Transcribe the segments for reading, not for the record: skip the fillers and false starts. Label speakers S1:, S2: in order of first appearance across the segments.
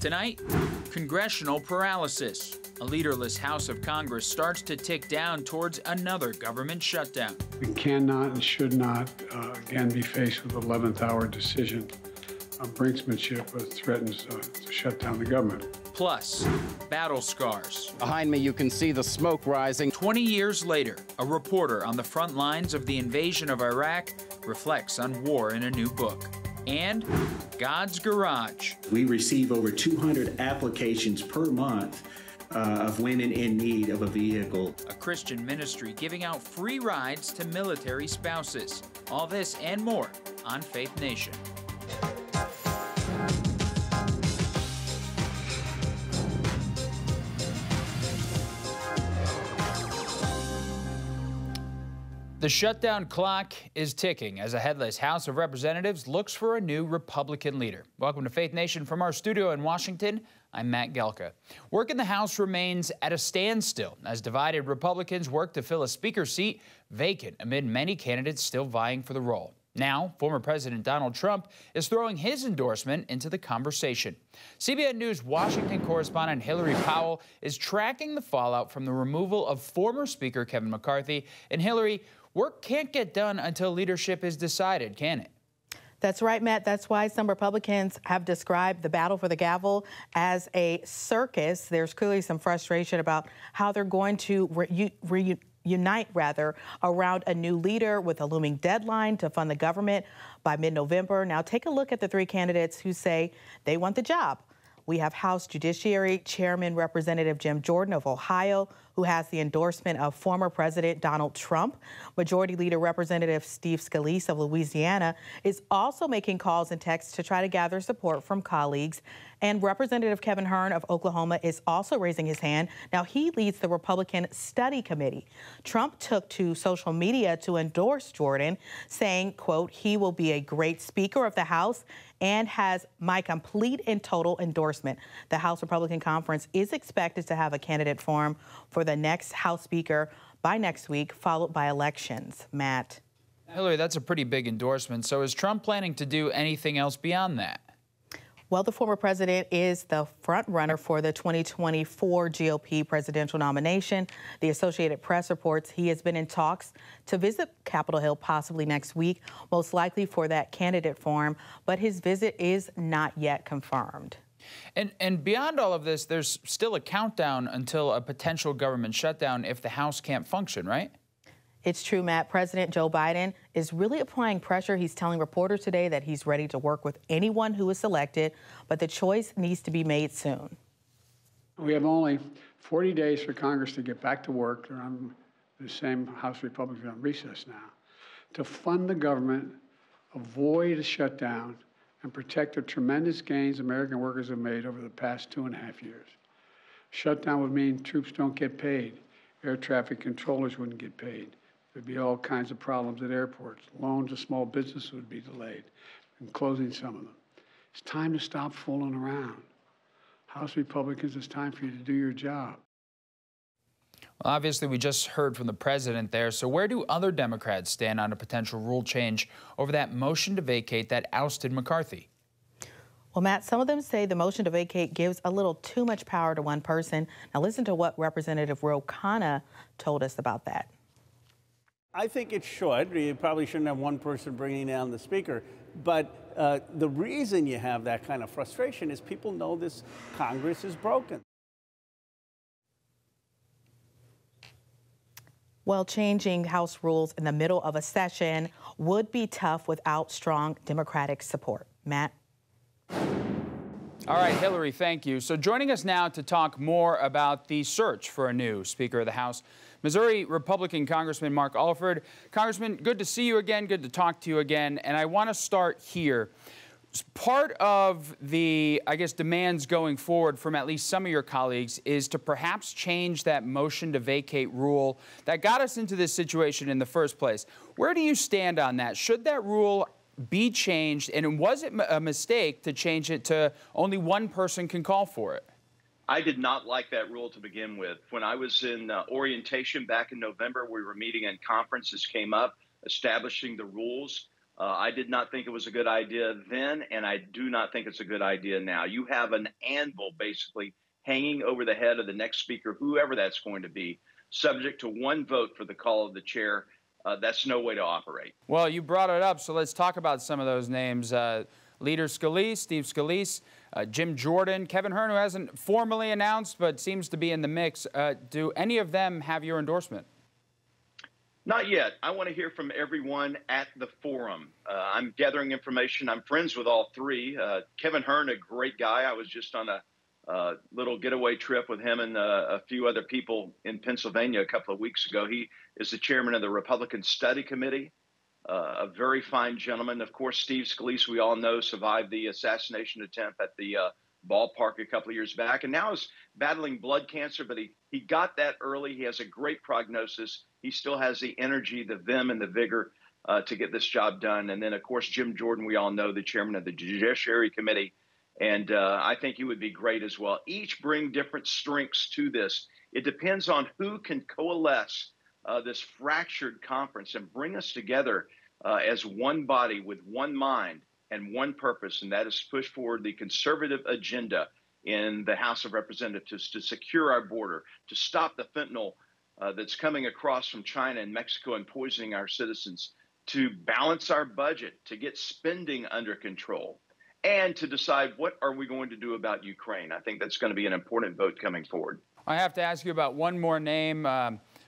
S1: Tonight, Congressional paralysis. A leaderless House of Congress starts to tick down towards another government shutdown.
S2: We cannot and should not again be faced with an 11th hour decision of brinksmanship that threatens to shut down the government.
S1: Plus, battle scars.
S3: Behind me, you can see the smoke rising.
S1: 20 years later, a reporter on the front lines of the invasion of Iraq reflects on war in a new book. And God's garage.
S4: We receive over 200 applications per month of women in need of a vehicle.
S1: A Christian ministry giving out free rides to military spouses. All this and more on Faith Nation. The shutdown clock is ticking as a headless House of Representatives looks for a new Republican leader. Welcome to Faith Nation from our studio in Washington. I'm Matt Gelka. Work in the House remains at a standstill as divided Republicans work to fill a speaker seat vacant amid many candidates still vying for the role. Now, former President Donald Trump is throwing his endorsement into the conversation. CBN News Washington correspondent Hillary Powell is tracking the fallout from the removal of former Speaker Kevin McCarthy. And Hillary, work can't get done until leadership is decided, can it?
S5: That's right, Matt. That's why some Republicans have described the battle for the gavel as a circus. There's clearly some frustration about how they're going to unite around a new leader with a looming deadline to fund the government by mid-November. Now, take a look at the three candidates who say they want the job. We have House Judiciary Chairman Representative Jim Jordan of Ohio, who has the endorsement of former President Donald Trump. Majority Leader Representative Steve Scalise of Louisiana is also making calls and texts to try to gather support from colleagues. And Representative Kevin Hern of Oklahoma is also raising his hand. Now, he leads the Republican Study Committee. Trump took to social media to endorse Jordan, saying, quote, "He will be a great Speaker of the House and has my complete and total endorsement." The House Republican Conference is expected to have a candidate forum for the next House Speaker by next week, followed by elections. Matt.
S1: Hillary, that's a pretty big endorsement. So is Trump planning to do anything else beyond that?
S5: Well, the former president is the front runner for the 2024 GOP presidential nomination. The Associated Press reports he has been in talks to visit Capitol Hill possibly next week, most likely for that candidate forum, but his visit is not yet confirmed.
S1: And beyond all of this, there's still a countdown until a potential government shutdown if the House can't function, right?
S5: It's true, Matt. President Joe Biden is really applying pressure. He's telling reporters today that he's ready to work with anyone who is selected, but the choice needs to be made soon.
S2: We have only 40 days for Congress to get back to work. They're on the same House Republicans on recess now, to fund the government, avoid a shutdown, and protect the tremendous gains American workers have made over the past 2.5 years. Shutdown would mean troops don't get paid. Air traffic controllers wouldn't get paid. There'd be all kinds of problems at airports. Loans to small businesses would be delayed, and closing some of them. It's time to stop fooling around. House Republicans, it's time for you to do your job.
S1: Well, obviously, we just heard from the president there. So where do other Democrats stand on a potential rule change over that motion to vacate that ousted McCarthy?
S5: Well, Matt, some of them say the motion to vacate gives a little too much power to one person. Now, listen to what Representative Ro Khanna told us about that.
S6: I think it should. You probably shouldn't have one person bringing down the speaker. But the reason you have that kind of frustration is people know this Congress is broken.
S5: Well, changing House rules in the middle of a session would be tough without strong Democratic support. Matt?
S1: All right, Hillary, thank you. So joining us now to talk more about the search for a new Speaker of the House, Missouri Republican Congressman Mark Alford. Congressman, good to see you again, good to talk to you again. And I want to start here. Part of the, I guess, demands going forward from at least some of your colleagues is to perhaps change that motion to vacate rule that got us into this situation in the first place. Where do you stand on that? Should that rule be changed, and was it a mistake to change it to only one person can call for it?
S7: I did not like that rule to begin with. When I was in orientation back in November, we were meeting and conferences came up establishing the rules. I did not think it was a good idea then, and I do not think it's a good idea now. You have an anvil basically hanging over the head of the next speaker, whoever that's going to be, subject to one vote for the call of the chair. That's no way to operate.
S1: Well, you brought it up, so let's talk about some of those names. Leader Scalise, Steve Scalise, Jim Jordan, Kevin Hern, who hasn't formally announced but seems to be in the mix. Do any of them have your endorsement?
S7: Not yet. I want to hear from everyone at the forum. I'm gathering information. I'm friends with all three. Kevin Hern, a great guy. I was just on a little getaway trip with him and a few other people in Pennsylvania a couple of weeks ago. He is the chairman of the Republican Study Committee, a very fine gentleman. Of course, Steve Scalise, we all know, survived the assassination attempt at the ballpark a couple of years back, and now is battling blood cancer, but he got that early. He has a great prognosis. He still has the energy, the vim, and the vigor to get this job done. And then, of course, Jim Jordan, we all know, the chairman of the Judiciary Committee, and I think he would be great as well. Each bring different strengths to this. It depends on who can coalesce this fractured conference and bring us together as one body with one mind and one purpose, and that is to push forward the conservative agenda in the House of Representatives to secure our border, to stop the fentanyl that's coming across from China and Mexico and poisoning our citizens, to balance our budget, to get spending under control, and to decide what are we going to do about Ukraine. I think that's going to be an important vote coming forward.
S1: I have to ask you about one more name,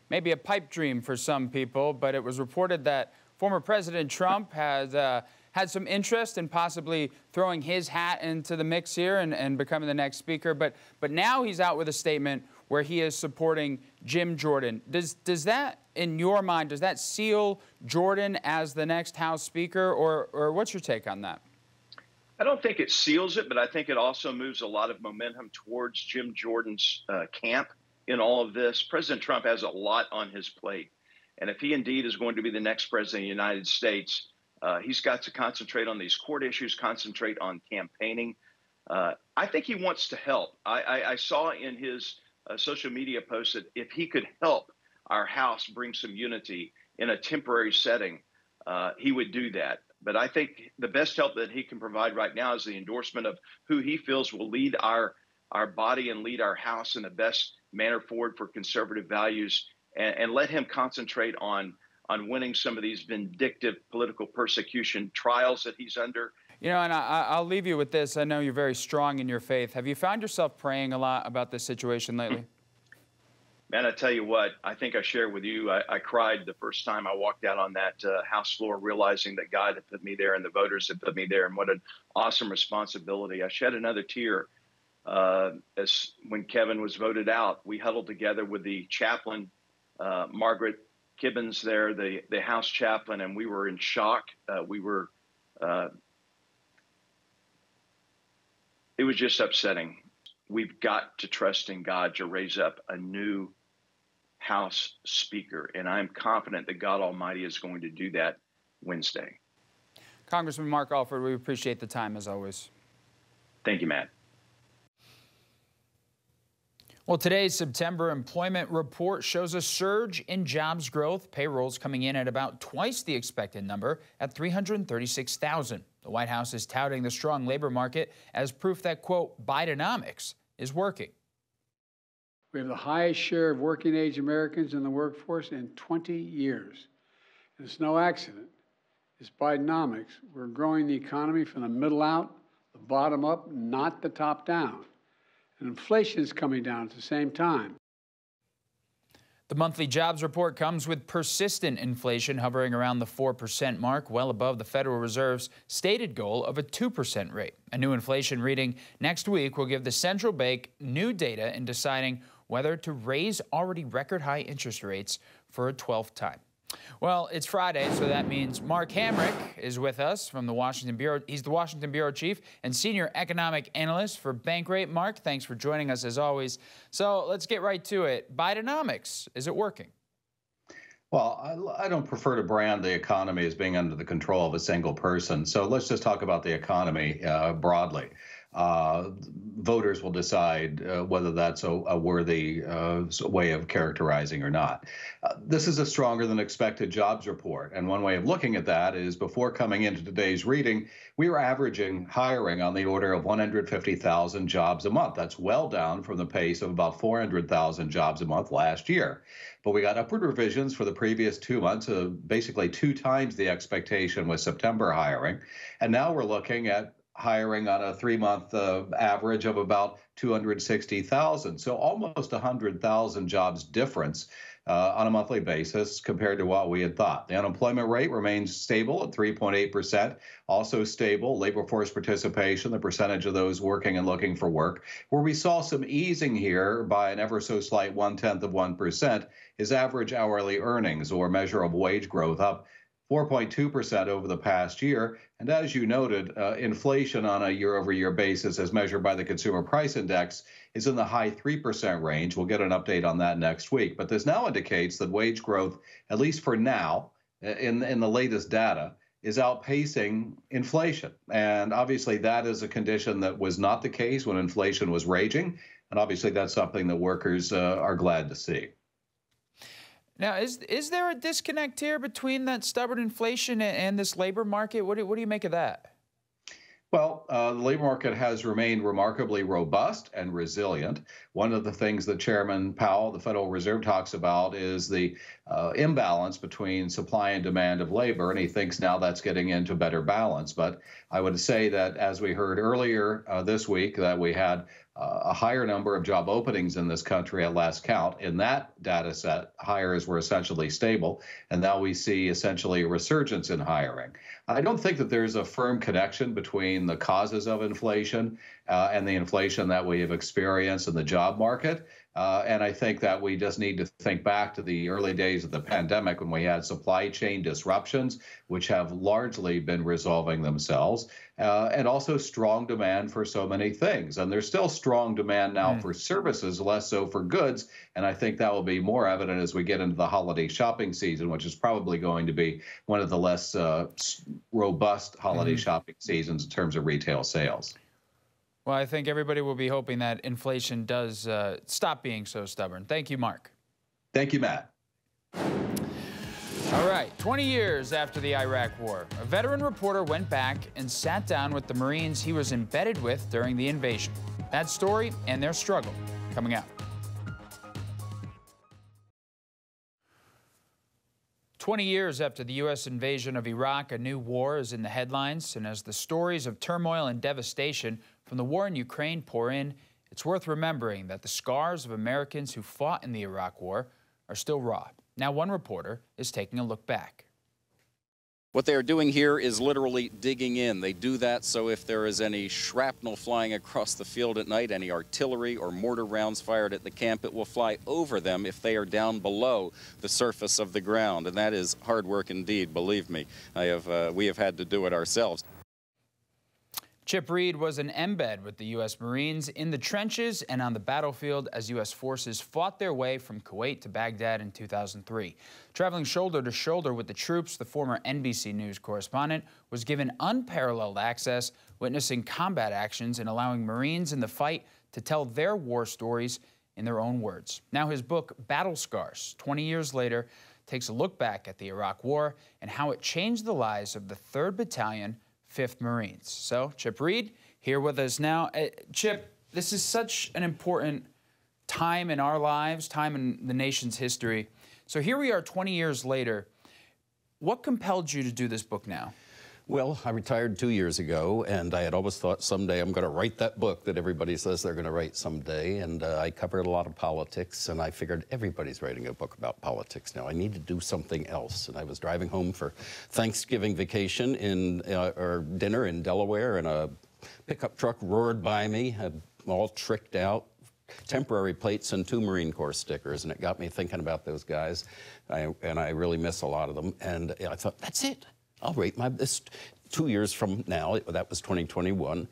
S1: maybe a pipe dream for some people, but it was reported that former President Trump has had some interest in possibly throwing his hat into the mix here and becoming the next speaker. But now he's out with a statement where he is supporting Jim Jordan. Does that, in your mind, does that seal Jordan as the next House Speaker, or what's your take on that?
S7: I don't think it seals it, but I think it also moves a lot of momentum towards Jim Jordan's camp in all of this. President Trump has a lot on his plate. And if he indeed is going to be the next president of the United States, he's got to concentrate on these court issues, concentrate on campaigning. I think he wants to help. I saw in his social media post that if he could help our House bring some unity in a temporary setting, he would do that. But I think the best help that he can provide right now is the endorsement of who he feels will lead our body and lead our House in the best manner forward for conservative values, and let him concentrate on winning some of these vindictive political persecution trials that he's under.
S1: You know, and I'll leave you with this. I know you're very strong in your faith. Have you found yourself praying a lot about this situation lately?
S7: Man, I tell you what, I think I shared with you, I cried the first time I walked out on that House floor, realizing that God had put me there and the voters had put me there, and what an awesome responsibility. I shed another tear as when Kevin was voted out. We huddled together with the chaplain, Margaret Kibbens there, the House chaplain, and we were in shock. It was just upsetting. We've got to trust in God to raise up a new House Speaker, and I'm confident that God Almighty is going to do that Wednesday.
S1: Congressman Mark Alford, we appreciate the time as always.
S7: Thank you, Matt.
S1: Well, today's September employment report shows a surge in jobs growth. Payrolls coming in at about twice the expected number at 336,000. The White House is touting the strong labor market as proof that, quote, Bidenomics is working.
S2: We have the highest share of working-age Americans in the workforce in 20 years. And it's no accident. It's Bidenomics. We're growing the economy from the middle out, the bottom up, not the top down. And inflation is coming down at the same time.
S1: The monthly jobs report comes with persistent inflation hovering around the 4% mark, well above the Federal Reserve's stated goal of a 2% rate. A new inflation reading next week will give the central bank new data in deciding whether to raise already record-high interest rates for a 12th time. Well, it's Friday, so that means Mark Hamrick is with us from the Washington Bureau. He's the Washington Bureau Chief and Senior Economic Analyst for Bankrate. Mark, thanks for joining us as always. So let's get right to it. Bidenomics, is it working?
S8: Well, I don't prefer to brand the economy as being under the control of a single person. So let's just talk about the economy broadly. voters will decide whether that's a worthy way of characterizing or not. This is a stronger than expected jobs report. And one way of looking at that is before coming into today's reading, we were averaging hiring on the order of 150,000 jobs a month. That's well down from the pace of about 400,000 jobs a month last year. But we got upward revisions for the previous 2 months, basically 2 times the expectation with September hiring. And now we're looking at hiring on a 3-month average of about 260,000. So almost 100,000 jobs difference on a monthly basis compared to what we had thought. The unemployment rate remains stable at 3.8%, also stable. Labor force participation, the percentage of those working and looking for work. Where we saw some easing here by an ever so slight 0.1% is average hourly earnings, or measure of wage growth, up 4.2% over the past year. And as you noted, inflation on a year-over-year basis as measured by the Consumer Price Index is in the high 3% range. We'll get an update on that next week. But this now indicates that wage growth, at least for now, in the latest data, is outpacing inflation. And obviously that is a condition that was not the case when inflation was raging. And obviously that's something that workers are glad to see.
S1: Now, is there a disconnect here between that stubborn inflation and this labor market? What do you make of that?
S8: Well, the labor market has remained remarkably robust and resilient. One of the things that Chairman Powell, the Federal Reserve, talks about is the imbalance between supply and demand of labor, and he thinks now that's getting into better balance. But I would say that, as we heard earlier this week, that we had a higher number of job openings in this country at last count. In that data set, hires were essentially stable, and now we see essentially a resurgence in hiring. I don't think that there's a firm connection between the causes of inflation and the inflation that we have experienced in the job market. And I think that we just need to think back to the early days of the pandemic when we had supply chain disruptions, which have largely been resolving themselves, and also strong demand for so many things. And there's still strong demand now for services, less so for goods. And I think that will be more evident as we get into the holiday shopping season, which is probably going to be one of the less robust holiday shopping seasons in terms of retail sales.
S1: Well, I think everybody will be hoping that inflation does stop being so stubborn. Thank you, Mark.
S8: Thank you, Matt.
S1: All right, 20 years after the Iraq War, a veteran reporter went back and sat down with the Marines he was embedded with during the invasion. That story and their struggle coming up. 20 years after the U.S. invasion of Iraq, a new war is in the headlines, and as the stories of turmoil and devastation from the war in Ukraine pour in, it's worth remembering that the scars of Americans who fought in the Iraq War are still raw. Now, one reporter is taking a look back.
S3: What they are doing here is literally digging in. They do that so if there is any shrapnel flying across the field at night, any artillery or mortar rounds fired at the camp, it will fly over them if they are down below the surface of the ground. And that is hard work indeed, believe me. We have had to do it ourselves.
S1: Chip Reed was an embed with the U.S. Marines in the trenches and on the battlefield as U.S. forces fought their way from Kuwait to Baghdad in 2003. Traveling shoulder to shoulder with the troops, the former NBC News correspondent was given unparalleled access, witnessing combat actions and allowing Marines in the fight to tell their war stories in their own words. Now his book, Battle Scars, 20 years later, takes a look back at the Iraq War and how it changed the lives of the 3rd Battalion, 5th Marines. So, Chip Reed, here with us now. Chip, this is such an important time in our lives, time in the nation's history. So here we are 20 years later. What compelled you to do this book now?
S3: Well, I retired 2 years ago, and I had always thought someday I'm going to write that book that everybody says they're going to write someday. And I covered a lot of politics, and I figured everybody's writing a book about politics now. I need to do something else. And I was driving home for Thanksgiving vacation or dinner in Delaware, and a pickup truck roared by me, all tricked out, temporary plates and 2 Marine Corps stickers. And it got me thinking about those guys, and I really miss a lot of them. And I thought, that's it. I'll rate this 2 years from now, that was 2021,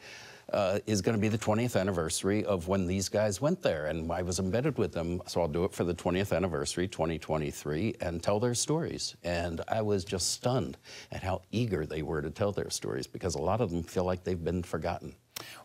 S3: is going to be the 20th anniversary of when these guys went there. And I was embedded with them, so I'll do it for the 20th anniversary, 2023, and tell their stories. And I was just stunned at how eager they were to tell their stories, because a lot of them feel like they've been forgotten.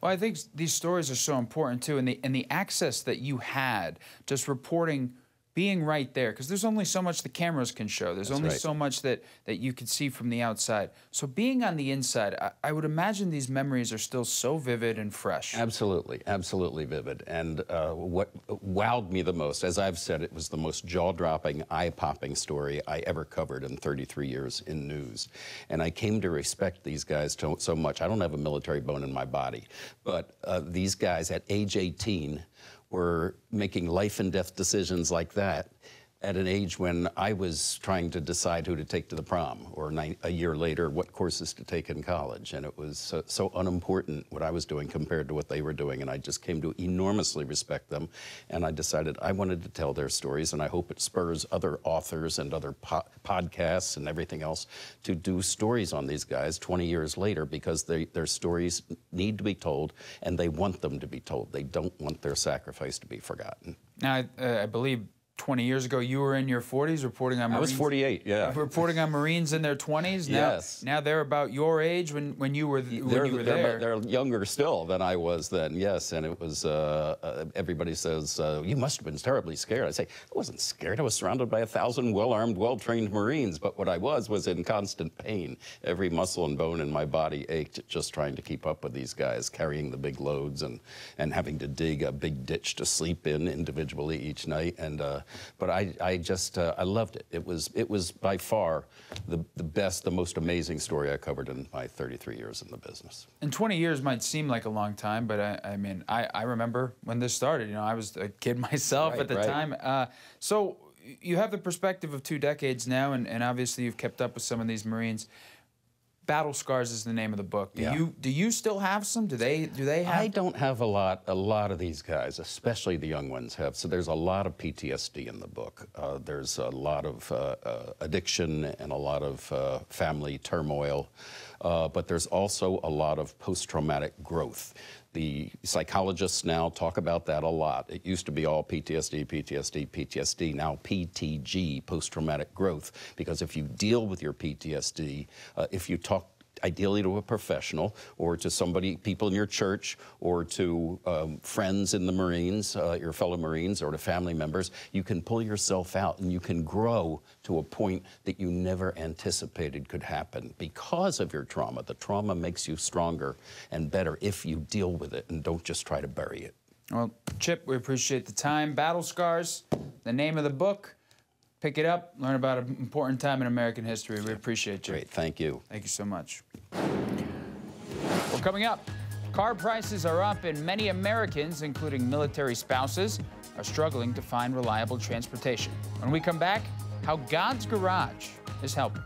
S1: Well, I think these stories are so important too, and the access that you had, just reporting, being right there, because there's only so much the cameras can show. There's only so much that you can see from the outside. So being on the inside, I would imagine these memories are still so vivid and fresh.
S3: Absolutely, absolutely vivid. And what wowed me the most, as I've said, it was the most jaw-dropping, eye-popping story I ever covered in 33 years in news. And I came to respect these guys so much. I don't have a military bone in my body, but these guys at age 18 were making life and death decisions like that at an age when I was trying to decide who to take to the prom, or a year later, what courses to take in college. And it was so unimportant what I was doing compared to what they were doing. And I just came to enormously respect them. And I decided I wanted to tell their stories, and I hope it spurs other authors and other podcasts and everything else to do stories on these guys 20 years later, because their stories need to be told, and they want them to be told. They don't want their sacrifice to be forgotten.
S1: Now, I believe 20 years ago, you were in your 40s reporting on Marines.
S3: I was 48, yeah.
S1: Reporting on Marines in their 20s? Now,
S3: yes.
S1: Now they're about your age when you were there.
S3: They're younger still than I was then, yes. And it was, everybody says, you must have been terribly scared. I say, I wasn't scared. I was surrounded by 1,000 well-armed, well-trained Marines. But what I was in constant pain. Every muscle and bone in my body ached just trying to keep up with these guys, carrying the big loads and having to dig a big ditch to sleep in individually each night. And but I just I loved it. It was by far the best, the most amazing story I covered in my 33 years in the business.
S1: And 20 years might seem like a long time, but I mean, I remember when this started. You know, I was a kid myself at the time. So you have the perspective of 2 decades now, and obviously you've kept up with some of these Marines. Battle Scars is the name of the book. Do you still have some? Do they have?
S3: I don't have a lot of these guys, especially the young ones have. So there's a lot of PTSD in the book. There's a lot of addiction and a lot of family turmoil. But there's also a lot of post-traumatic growth. The psychologists now talk about that a lot. It used to be all PTSD, PTSD, PTSD, now PTG, post-traumatic growth, because if you deal with your PTSD, if you talk ideally to a professional or to people in your church or to friends in the Marines, your fellow Marines, or to family members, you can pull yourself out and you can grow to a point that you never anticipated could happen because of your trauma. The trauma makes you stronger and better if you deal with it and don't just try to bury it.
S1: Well, Chip, we appreciate the time. Battle Scars, the name of the book. Pick it up, learn about an important time in American history. We appreciate you.
S3: Great, thank you.
S1: Thank you so much. Well, coming up, car prices are up and many Americans, including military spouses, are struggling to find reliable transportation. When we come back, how God's garage is helping.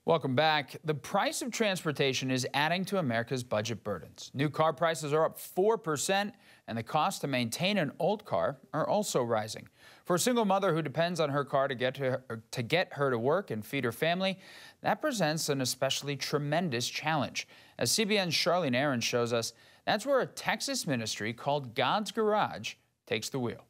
S1: Welcome back. The price of transportation is adding to America's budget burdens. New car prices are up 4%, and the cost to maintain an old car are also rising. For a single mother who depends on her car to get her to work and feed her family, that presents an especially tremendous challenge. As CBN's Charlene Aaron shows us, that's where a Texas ministry called God's Garage takes the wheel.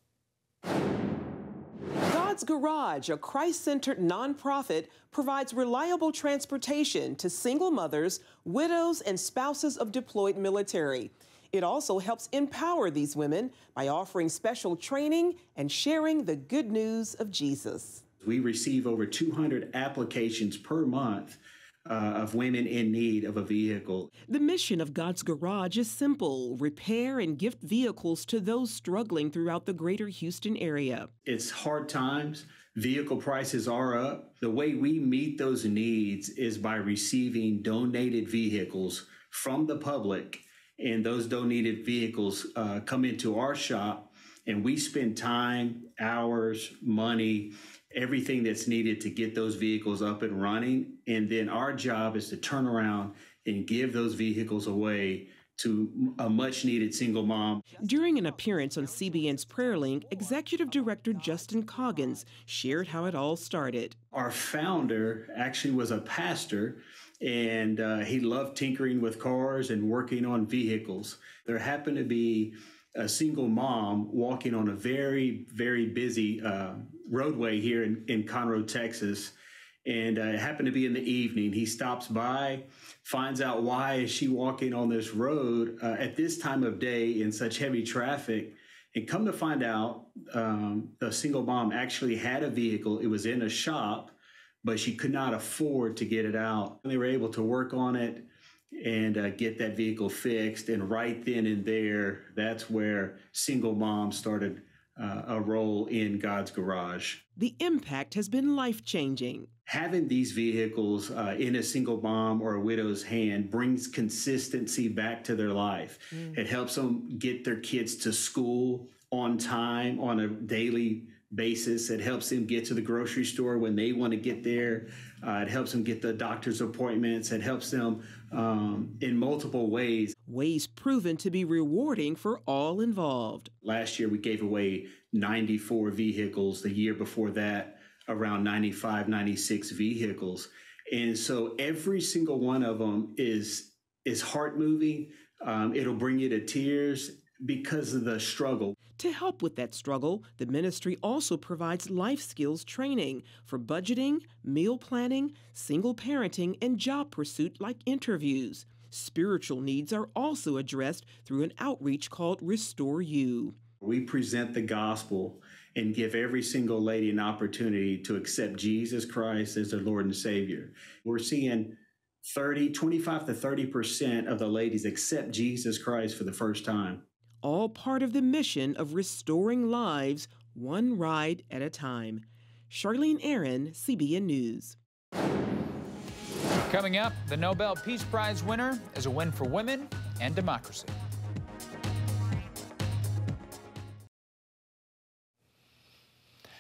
S9: God's Garage, a Christ-centered nonprofit, provides reliable transportation to single mothers, widows, and spouses of deployed military. It also helps empower these women by offering special training and sharing the good news of Jesus.
S4: We receive over 200 applications per month of women in need of a vehicle.
S9: The mission of God's Garage is simple: repair and gift vehicles to those struggling throughout the greater Houston area.
S4: It's hard times. Vehicle prices are up. The way we meet those needs is by receiving donated vehicles from the public, and those donated vehicles come into our shop, and we spend time, hours, money, everything that's needed to get those vehicles up and running. And then our job is to turn around and give those vehicles away to a much-needed single mom.
S9: During an appearance on CBN's Prayer Link, Executive Director Justin Coggins shared how it all started.
S4: Our founder actually was a pastor, and he loved tinkering with cars and working on vehicles. There happened to be a single mom walking on a very, very busy roadway here in Conroe, Texas. And it happened to be in the evening. He stops by, finds out why is she walking on this road at this time of day in such heavy traffic. And come to find out, the single mom actually had a vehicle. It was in a shop, but she could not afford to get it out. And they were able to work on it and get that vehicle fixed. And right then and there, that's where single mom started a role in God's garage.
S9: The impact has been life-changing.
S4: Having these vehicles in a single mom or a widow's hand brings consistency back to their life. It helps them get their kids to school on time, on a daily basis. It helps them get to the grocery store when they want to get there. It helps them get the doctor's appointments. It helps them in multiple ways.
S9: Ways proven to be rewarding for all involved.
S4: Last year, we gave away 94 vehicles. The year before that, around 95, 96 vehicles. And so every single one of them is heart-moving. It'll bring you to tears because of the struggle.
S9: To help with that struggle, the ministry also provides life skills training for budgeting, meal planning, single parenting, and job pursuit like interviews. Spiritual needs are also addressed through an outreach called Restore You.
S4: We present the gospel and give every single lady an opportunity to accept Jesus Christ as their Lord and Savior. We're seeing 25 to 30% of the ladies accept Jesus Christ for the first time.
S9: All part of the mission of restoring lives, one ride at a time. Charlene Aaron, CBN News.
S1: Coming up, the Nobel Peace Prize winner is a win for women and democracy.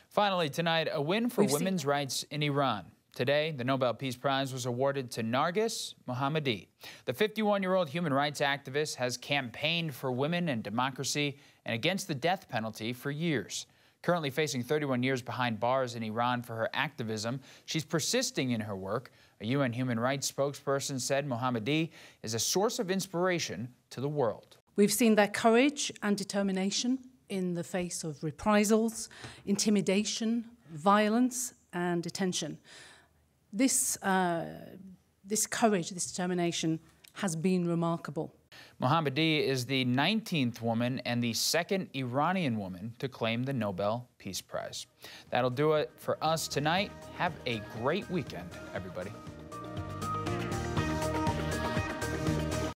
S1: Finally tonight, a win for women's rights in Iran. Today, the Nobel Peace Prize was awarded to Narges Mohammadi. The 51-year-old human rights activist has campaigned for women and democracy and against the death penalty for years. Currently facing 31 years behind bars in Iran for her activism, she's persisting in her work. A UN human rights spokesperson said Mohammadi is a source of inspiration to the world.
S10: We've seen their courage and determination in the face of reprisals, intimidation, violence, and detention. This courage, this determination has been remarkable.
S1: Mohammadi is the 19th woman and the second Iranian woman to claim the Nobel Peace Prize. That'll do it for us tonight. Have a great weekend, everybody.